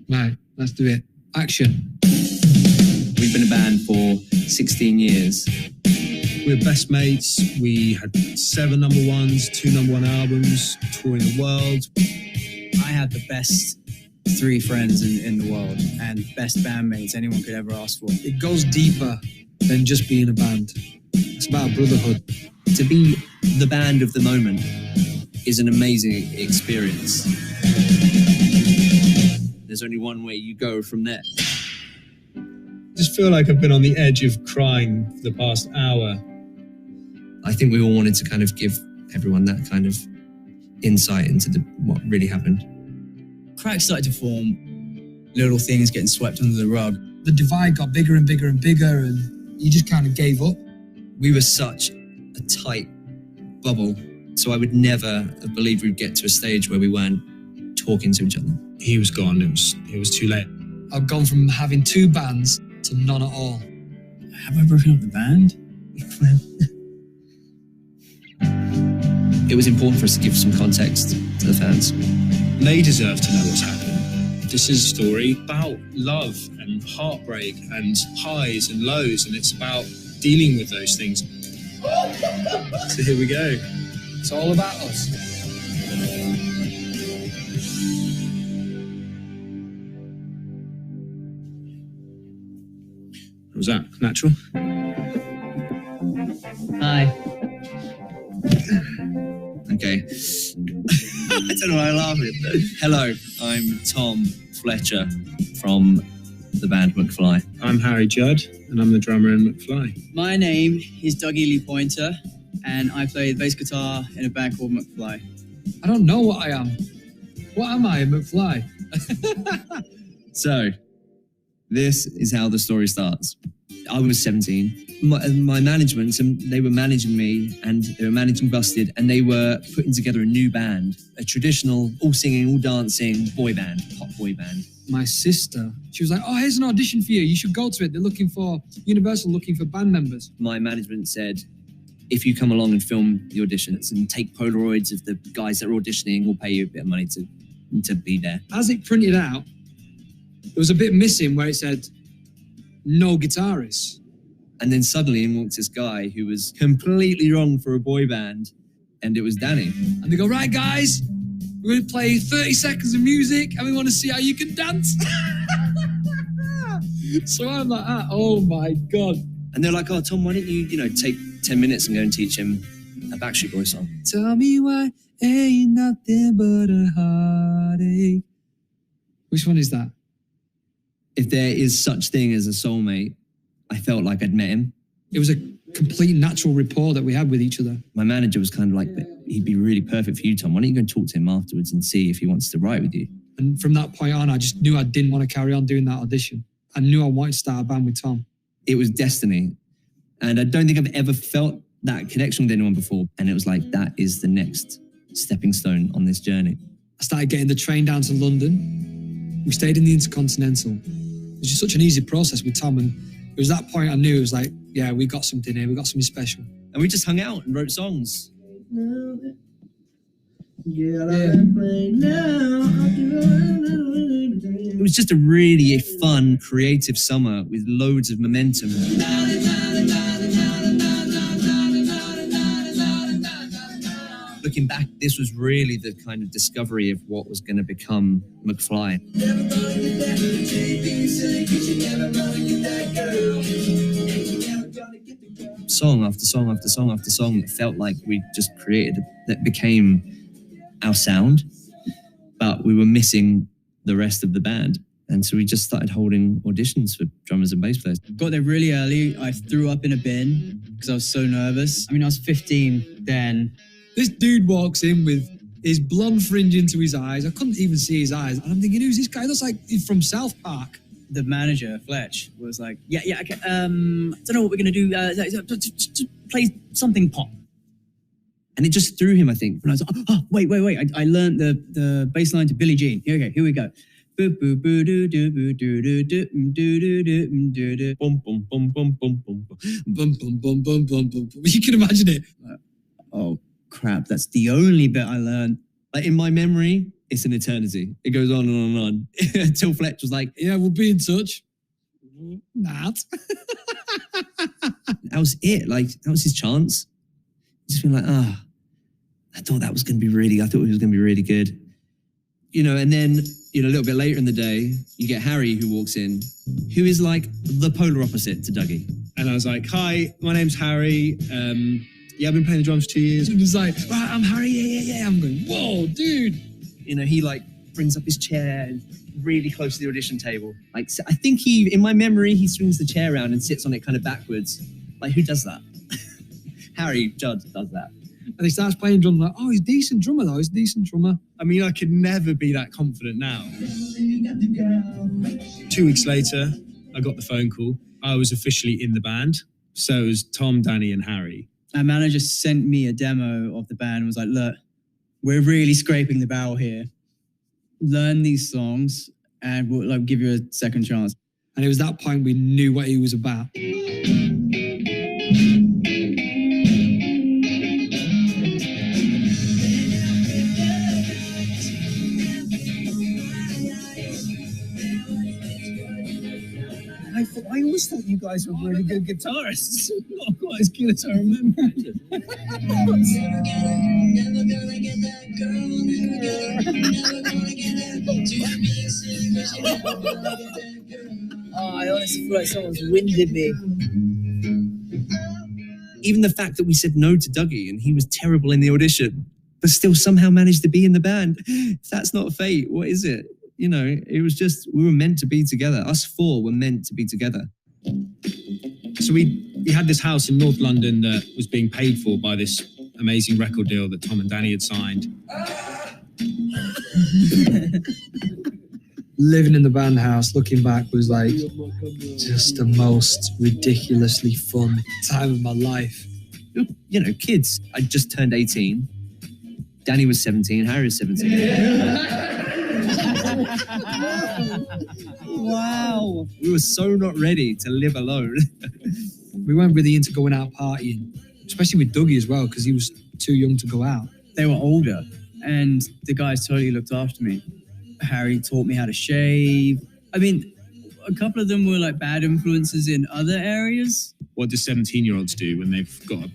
Right, let's do it. Action. We've been a band for 16 years. We're best mates. We had 7 number ones, 2 number 1 albums, touring the world. I had the best 3 friends in the world and best bandmates anyone could ever ask for. It goes deeper than just being a band. It's about brotherhood. To be the band of the moment is an amazing experience. There's only one way you go from there. I just feel like I've been on the edge of crying for the past hour. I think we all wanted to kind of give everyone that kind of insight into what really happened. Cracks started to form, little things getting swept under the rug. The divide got bigger and bigger and bigger, and you just kind of gave up. We were such a tight bubble, so I would never have believed we'd get to a stage where we weren't talking to each other. He was gone. It was too late. I've gone from having 2 bands to none at all. Have I broken up the band? It was important for us to give some context to the fans. They deserve to know what's happened. This is a story about love and heartbreak and highs and lows, and it's about dealing with those things. So here we go. It's all about us. What was that? Natural? Hi. Okay. I don't know why I laugh at it. Hello, I'm Tom Fletcher from the band McFly. I'm Harry Judd, and I'm the drummer in McFly. My name is Doug Ely Pointer and I play the bass guitar in a band called McFly. I don't know what I am. What am I, a McFly? So, this is how the story starts. I was 17. My management, they were managing me and they were managing Busted, and they were putting together a new band, a traditional, all singing, all dancing boy band, pop boy band. My sister, she was like, oh, here's an audition for you. You should go to it. They're looking for, Universal looking for band members. My management said, if you come along and film the auditions and take Polaroids of the guys that are auditioning, we'll pay you a bit of money to be there. As it printed out, there was a bit missing where it said, no guitarists. And then suddenly in walks this guy who was completely wrong for a boy band, and it was Danny. And they go, right, guys, we're going to play 30 seconds of music and we want to see how you can dance. So I'm like, oh my God. And they're like, oh, Tom, why don't you, take 10 minutes and go and teach him a Backstreet Boys song? Tell me why ain't nothing but a heartache. Which one is that? If there is such thing as a soulmate, I felt like I'd met him. It was a complete natural rapport that we had with each other. My manager was kind of like, he'd be really perfect for you, Tom. Why don't you go and talk to him afterwards and see if he wants to write with you? And from that point on, I just knew I didn't want to carry on doing that audition. I knew I wanted to start a band with Tom. It was destiny. And I don't think I've ever felt that connection with anyone before. And it was like, that is the next stepping stone on this journey. I started getting the train down to London. We stayed in the Intercontinental. It was just such an easy process with Tom. And it was that point I knew it was like, yeah, we got something here. We got something special. And we just hung out and wrote songs. It was just a really fun, creative summer with loads of momentum. Looking back, this was really the kind of discovery of what was going to become McFly. Song after song after song after song that felt like we just created, that became our sound, but we were missing the rest of the band. And so we just started holding auditions for drummers and bass players. Got there really early. I threw up in a bin because I was so nervous. I was 15 then. This dude walks in with his blonde fringe into his eyes. I couldn't even see his eyes. And I'm thinking, who's this guy? Looks like he's from South Park. The manager, Fletch, was like, yeah, okay, don't know what we're going to do. Just play something pop. And it just threw him, I think. And I was like, wait. I learned the bass line to Billie Jean. Okay, here we go. Boo boo boo doo doo boo doo doo doo doo doo doo doo doo. Bum bum bum bum bum bum Bum, bum, bum, bum, bum, bum. You can imagine it. Oh, crap, that's the only bit I learned. Like in my memory, it's an eternity. It goes on and on and on until Fletch was like, Yeah, we'll be in touch. Not. that was it. Like that was his chance. Just being like, I thought that was going to be really. I thought it was going to be really good. And then a little bit later in the day, you get Harry who walks in, who is like the polar opposite to Dougie. And I was like, hi, my name's Harry. I've been playing the drums for 2 years. And he's like, right, I'm Harry, yeah. I'm going, whoa, dude. He like brings up his chair really close to the audition table. Like, I think in my memory, he swings the chair around and sits on it kind of backwards. Like, who does that? Harry Judd does that. And he starts playing drums like, oh, he's a decent drummer though. He's a decent drummer. I mean, I could never be that confident now. 2 weeks later, I got the phone call. I was officially in the band. So it was Tom, Danny, and Harry. Our manager sent me a demo of the band and was like, look, we're really scraping the barrel here. Learn these songs and we'll give you a second chance. And it was that point we knew what he was about. I always thought you guys were really good guitarists. Not quite as good as I remembered. I honestly feel like someone's winded me. Even the fact that we said no to Dougie and he was terrible in the audition, but still somehow managed to be in the band. If that's not fate, what is it? It was just, we were meant to be together. Us four were meant to be together. So we had this house in North London that was being paid for by this amazing record deal that Tom and Danny had signed. Living in the band house, looking back, was like just the most ridiculously fun time of my life. Kids. I just turned 18. Danny was 17. Harry was 17. Wow. We were so not ready to live alone. We weren't really into going out partying, especially with Dougie as well, because he was too young to go out. They were older and the guys totally looked after me. Harry taught me how to shave. I mean, a couple of them were like bad influences in other areas. What do 17-year-olds do when they've got a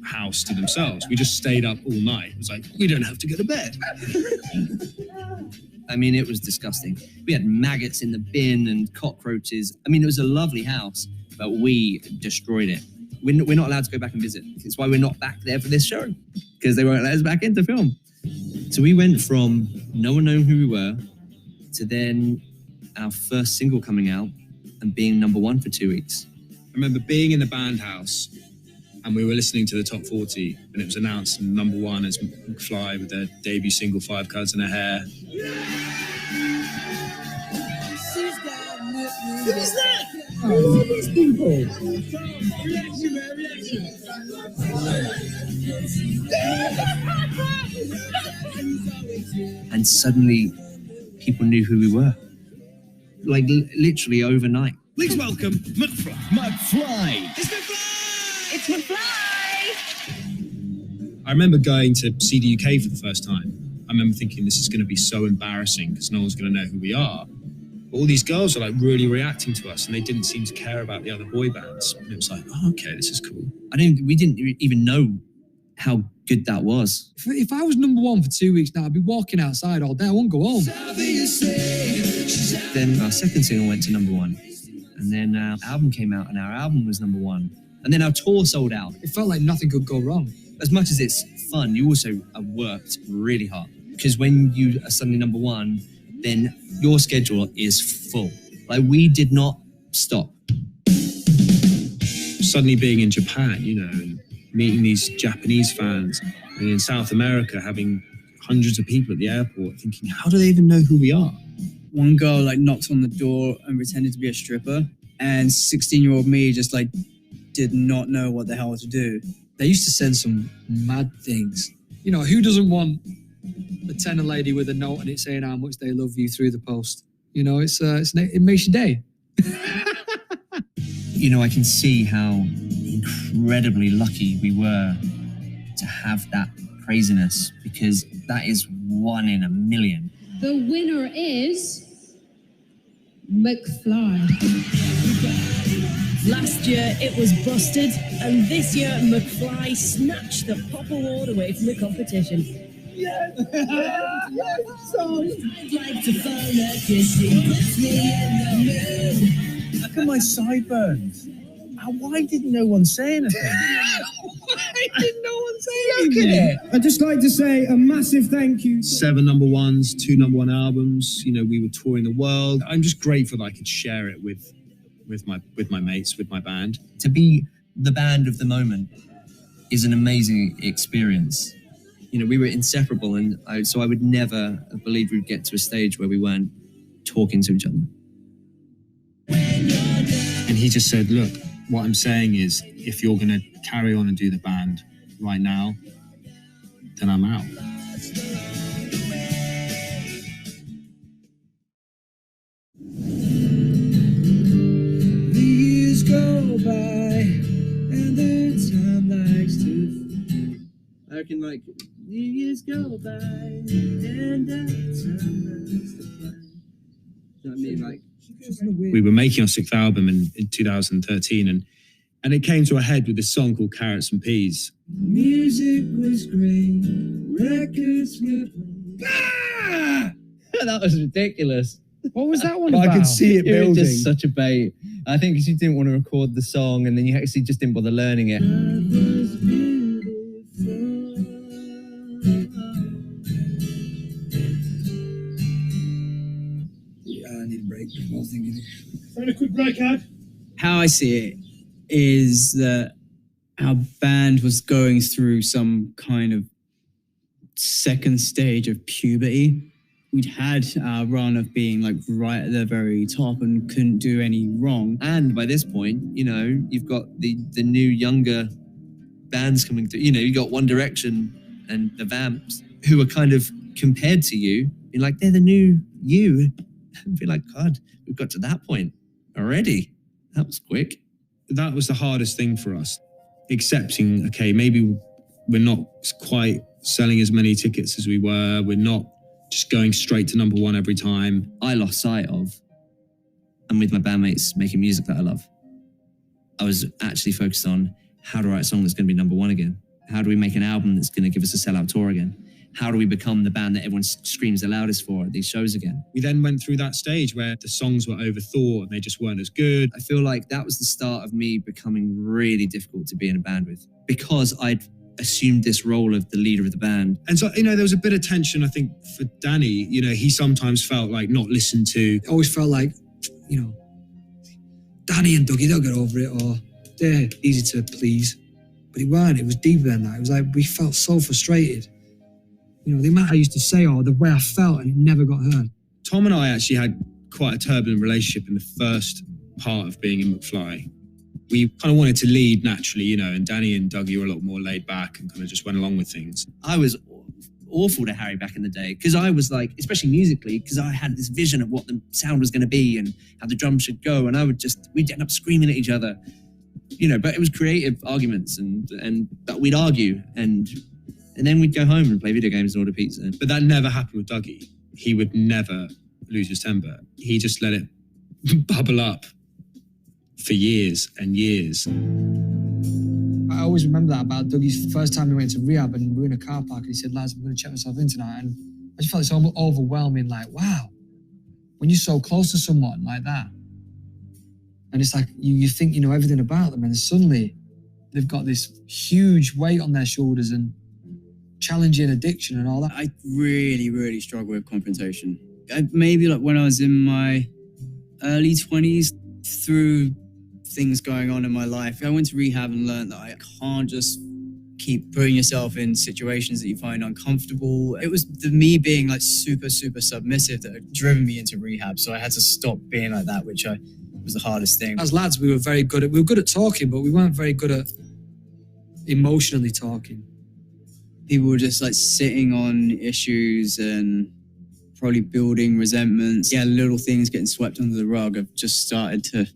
house to themselves? We just stayed up all night. It was like, we don't have to go to bed. I mean, it was disgusting. We had maggots in the bin and cockroaches. I mean, it was a lovely house, but we destroyed it. We're not allowed to go back and visit. It's why we're not back there for this show, because they won't let us back in to film. So we went from no one knowing who we were to then our first single coming out and being number one for 2 weeks. I remember being in the band house and we were listening to the top 40 and it was announced number one as McFly with their debut single, 5 Colours in Her Hair. Who's that? Who are these people? And suddenly people knew who we were. Like literally overnight. Please welcome McFly. McFly! It's McFly! It's McFly! I remember going to see the UK for the first time. I remember thinking this is going to be so embarrassing because no one's going to know who we are. But all these girls are like really reacting to us and they didn't seem to care about the other boy bands. And it was like, oh, okay, this is cool. We didn't even know how good that was. If I was number one for 2 weeks now, I'd be walking outside all day. I wouldn't go home. Then our second single went to number one. And then our album came out and our album was number one. And then our tour sold out. It felt like nothing could go wrong. As much as it's fun, you also worked really hard. Because when you are suddenly number one, then your schedule is full. Like, we did not stop. Suddenly being in Japan, and meeting these Japanese fans, and in South America having hundreds of people at the airport thinking, how do they even know who we are? One girl knocked on the door and pretended to be a stripper, and 16-year-old me just did not know what the hell to do. They used to send some mad things. Who doesn't want a tenor lady with a note and it saying how much they love you through the post? It makes your day. I can see how incredibly lucky we were to have that craziness, because that is 1 in a million. The winner is McFly. Last year it was Busted, and this year McFly snatched the pop award away from the competition. Yes! I'd like to find a kiss, he puts me in the mood. Look at my sideburns. Why didn't no one say anything? Why did no one say anything? I'd just like to say a massive thank you. 7 number ones, 2 number 1 albums. You know, we were touring the world. I'm just grateful that I could share it with my mates, with my band. To be the band of the moment is an amazing experience. You know, we were inseparable, and so I would never have believed we'd get to a stage where we weren't talking to each other. And he just said, look, what I'm saying is, if you're going to carry on and do the band right now, then I'm out. The years go by, and the time likes to. I reckon, like, the years go by, and the time likes to fly. You know what I mean? Like, We were making our 6th album in 2013, and it came to a head with this song called Carrots and Peas. Music was great, records were. that was ridiculous. What was that one But about? I could see it It was building. just such a bait. I think because you didn't want to record the song, and then you actually just didn't bother learning it. Yeah, I need a break. I was thinking. A quick break, Ad. How I see it is that our band was going through some kind of second stage of puberty. We'd had our run of being like right at the very top and couldn't do any wrong. And by this point, you know, you've got the new younger bands coming through. You know, you got One Direction and the Vamps, who are kind of compared to you, being like, they're the new you. And be like, God, we've got to that point already. That was quick. That was the hardest thing for us. Accepting, okay, maybe we're not quite selling as many tickets as we were. We're not just going straight to number 1 every time. I lost sight of, and with my bandmates making music that I love, I was actually focused on how to write a song that's going to be number 1 again. How do we make an album that's going to give us a sellout tour again? How do we become the band that everyone screams the loudest for at these shows again? We then went through that stage where the songs were overthought and they just weren't as good. I feel like that was the start of me becoming really difficult to be in a band with, because I'd assumed this role of the leader of the band. And so, you know, there was a bit of tension, I think, for Danny. You know, he sometimes felt like not listened to. It always felt like, you know, Danny and Dougie, they'll get over it, or they're easy to please. But it weren't. It was deeper than that. It was like we felt so frustrated. You know, the amount I used to say or the way I felt, and it never got heard. Tom and I actually had quite a turbulent relationship in the first part of being in McFly. We kind of wanted to lead naturally, you know, and Danny and Dougie were a lot more laid back and kind of just went along with things. I was awful to Harry back in the day, because I was like, especially musically, because I had this vision of what the sound was going to be and how the drums should go, and we'd end up screaming at each other, you know. But it was creative arguments, but we'd argue, and then we'd go home and play video games and order pizza. But that never happened with Dougie. He would never lose his temper. He just let it bubble up for years and years. I always remember that about Dougie's first time we went to rehab, and we were in a car park, and he said, lads, I'm going to check myself in tonight. And I just felt it's almost overwhelming, like, wow, when you're so close to someone like that, and it's like you think you know everything about them, and then suddenly they've got this huge weight on their shoulders and challenging addiction and all that. I really, really struggle with confrontation. Maybe like when I was in my early 20s, through things going on in my life, I went to rehab and learned that I can't just keep putting yourself in situations that you find uncomfortable. It was me being like super, super submissive that had driven me into rehab. So I had to stop being like that, which was the hardest thing. As lads, we were good at talking, but we weren't very good at emotionally talking. People were just like sitting on issues and probably building resentments. Yeah, little things getting swept under the rug have just started to,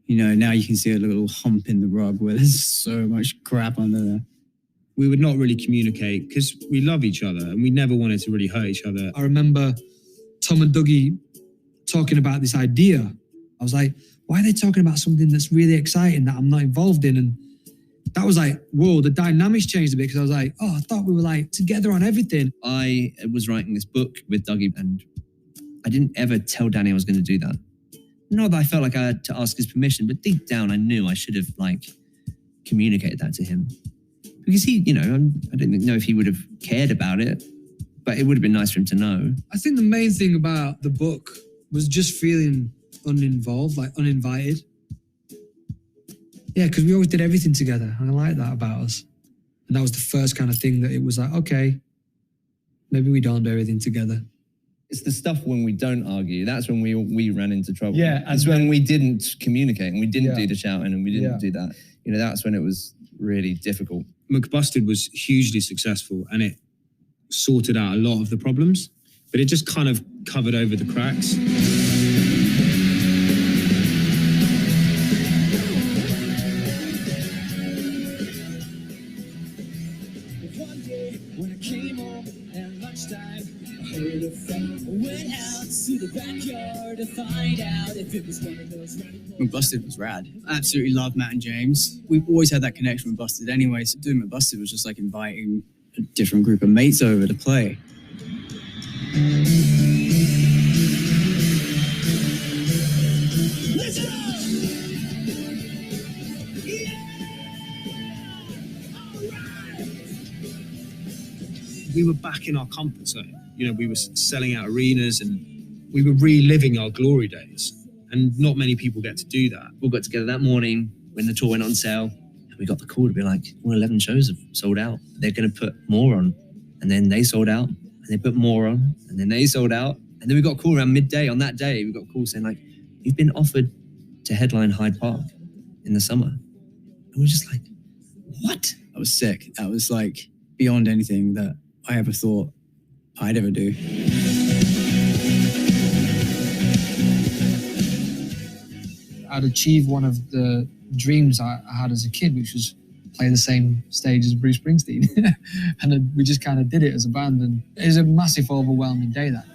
you know, now you can see a little hump in the rug where there's so much crap under there. we would not really communicate because we love each other and we never wanted to really hurt each other. I remember Tom and Dougie talking about this idea. I was like, why are they talking about something that's really exciting that I'm not involved in? And that was like, whoa, the dynamics changed a bit because I was like, oh, I thought we were like together on everything. I was writing this book with Dougie and I didn't ever tell Danny I was going to do that. Not that I felt like I had to ask his permission, but deep down I knew I should have like communicated that to him. Because he, you know, I don't know if he would have cared about it, but it would have been nice for him to know. I think the main thing about the book was just feeling uninvolved, like uninvited. Yeah, because we always did everything together. I like that about us. And that was the first kind of thing that it was like, okay, maybe we don't do everything together. It's the stuff when we don't argue. That's when we ran into trouble. Yeah, it's when we didn't communicate and we didn't Yeah. do the shouting and we didn't Yeah. do that. You know, that's when it was really difficult. McBusted was hugely successful and it sorted out a lot of the problems, but it just kind of covered over the cracks. One day when I came home at lunchtime, I heard a phone. Went out to the backyard to find out if it was one of those McBusted was rad. Absolutely love Matt and James. We've always had that connection with Busted anyway, so doing McBusted was just like inviting a different group of mates over to play. Let's go! We were back in our comfort zone. You know, we were selling out arenas and we were reliving our glory days. And not many people get to do that. We all got together that morning when the tour went on sale and we got the call to be like, all 11 shows have sold out. They're going to put more on. And then they sold out and they put more on and then they sold out. And then we got a call around midday on that day. We got a call saying like, you've been offered to headline Hyde Park in the summer. And we're just like, what? That was sick. That was like beyond anything that I ever thought I'd ever do. I'd achieved one of the dreams I had as a kid, which was play the same stage as Bruce Springsteen. And then we just kind of did it as a band. And it was a massive, overwhelming day, that.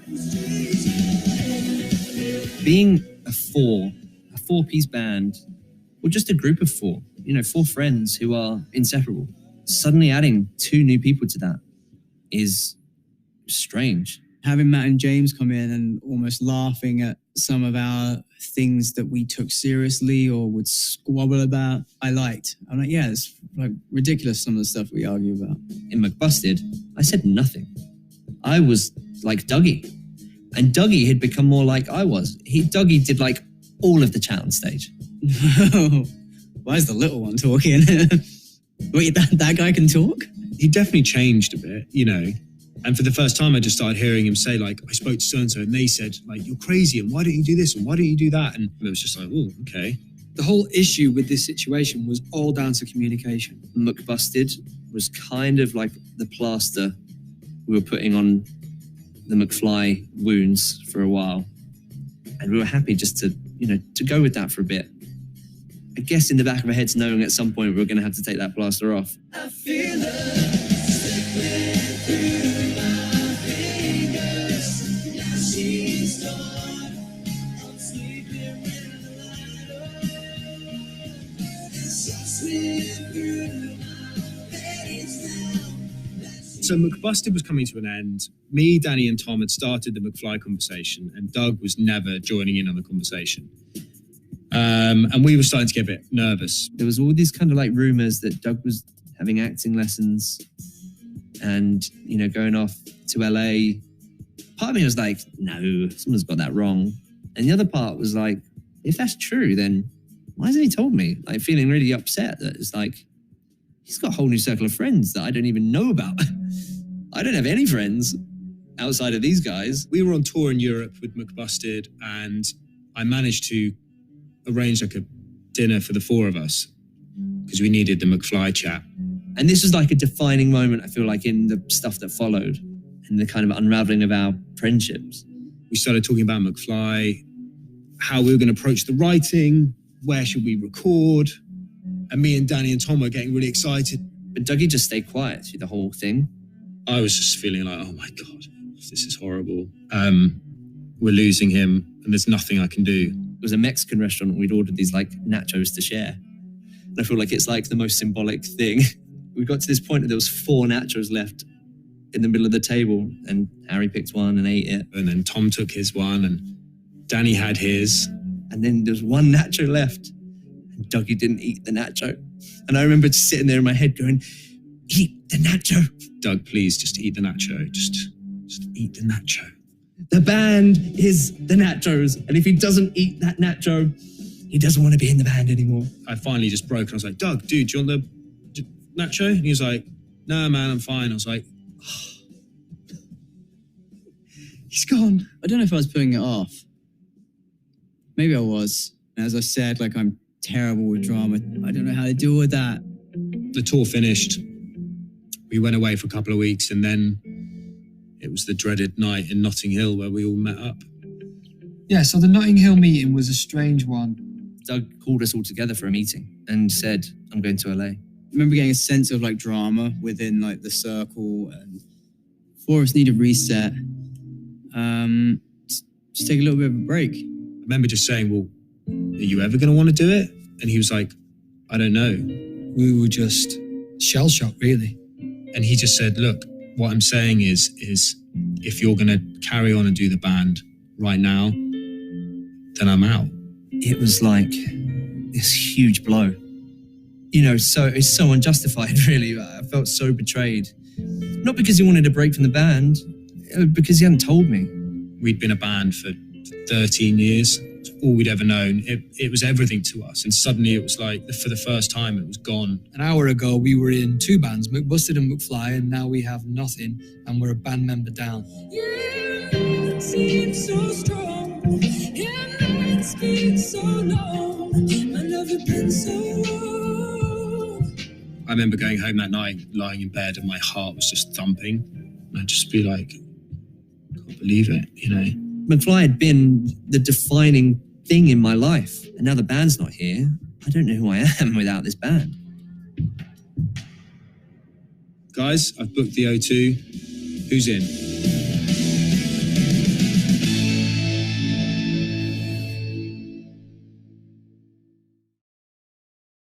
Being a four-piece band, or just a group of four, you know, four friends who are inseparable, suddenly adding two new people to that is strange. Having Matt and James come in and almost laughing at some of our things that we took seriously or would squabble about, I liked. I'm like, yeah, it's like ridiculous some of the stuff we argue about. In McBusted, I said nothing. I was like Dougie. And Dougie had become more like I was. Dougie did like all of the chat on stage. Why is the little one talking? Wait, that guy can talk? He definitely changed a bit, you know. And for the first time, I just started hearing him say, like, I spoke to so-and-so and they said, like, you're crazy and why don't you do this and why don't you do that? And it was just like, oh, okay. The whole issue with this situation was all down to communication. McBusted was kind of like the plaster we were putting on the McFly wounds for a while. And we were happy just to, you know, to go with that for a bit. I guess in the back of our heads, knowing at some point we were going to have to take that plaster off. I feel love slipping through my fingers. Now she's gone. I'm sleeping with the light on. She's slipping through my veins now. So McBusted was coming to an end. Me, Danny and Tom had started the McFly conversation and Doug was never joining in on the conversation. And we were starting to get a bit nervous. There was all these kind of like rumors that Doug was having acting lessons and, you know, going off to LA. Part of me was like, no, someone's got that wrong. And the other part was like, if that's true, then why hasn't he told me? Like feeling really upset that it's like, he's got a whole new circle of friends that I don't even know about. I don't have any friends outside of these guys. We were on tour in Europe with McBusted and I managed to arrange like a dinner for the four of us because we needed the McFly chat. And this was like a defining moment, I feel like, in the stuff that followed, in the kind of unraveling of our friendships. We started talking about McFly, how we were going to approach the writing, where should we record. And me and Danny and Tom were getting really excited. But Dougie just stayed quiet through the whole thing. I was just feeling like, oh my God, this is horrible. We're losing him and there's nothing I can do. It was a Mexican restaurant and we'd ordered these like nachos to share. And I feel like it's like the most symbolic thing. We got to this point that there was 4 nachos left in the middle of the table and Harry picked one and ate it. And then Tom took his one and Danny had his. And then there was 1 nacho left and Dougie didn't eat the nacho. And I remember just sitting there in my head going, eat the nacho. Doug, please just eat the nacho. Just eat the nacho. The band is the nachos. And if he doesn't eat that nacho, he doesn't want to be in the band anymore. I finally just broke and I was like, Doug, dude, do you want the nacho? And he was like, no, man, I'm fine. I was like, oh. He's gone. I don't know if I was putting it off. Maybe I was. As I said, like, I'm terrible with drama. I don't know how to deal with that. The tour finished. We went away for a couple of weeks and then it was the dreaded night in Notting Hill where we all met up. Yeah, so the Notting Hill meeting was a strange one. Doug called us all together for a meeting and said, I'm going to LA. I remember getting a sense of like drama within like the circle, and 4 of us need a reset. Just take a little bit of a break. I remember just saying, well, are you ever going to want to do it? And he was like, I don't know. We were just shell-shocked, really. And he just said, look, what I'm saying is if you're going to carry on and do the band right now, then I'm out. It was like this huge blow. You know, so it's so unjustified, really. I felt so betrayed. Not because he wanted a break from the band, because he hadn't told me. We'd been a band for 13 years. It's all we'd ever known. It was everything to us. And suddenly it was like, for the first time, it was gone. An hour ago, we were in 2 bands, McBusted and McFly, and now we have nothing, and we're a band member down. You seem so strong, and nights been so long. My love has been so long. I remember going home that night, lying in bed, and my heart was just thumping. And I'd just be like, I can't believe it, you know? McFly had been the defining thing in my life, and now the band's not here. I don't know who I am without this band. Guys, I've booked the O2. Who's in?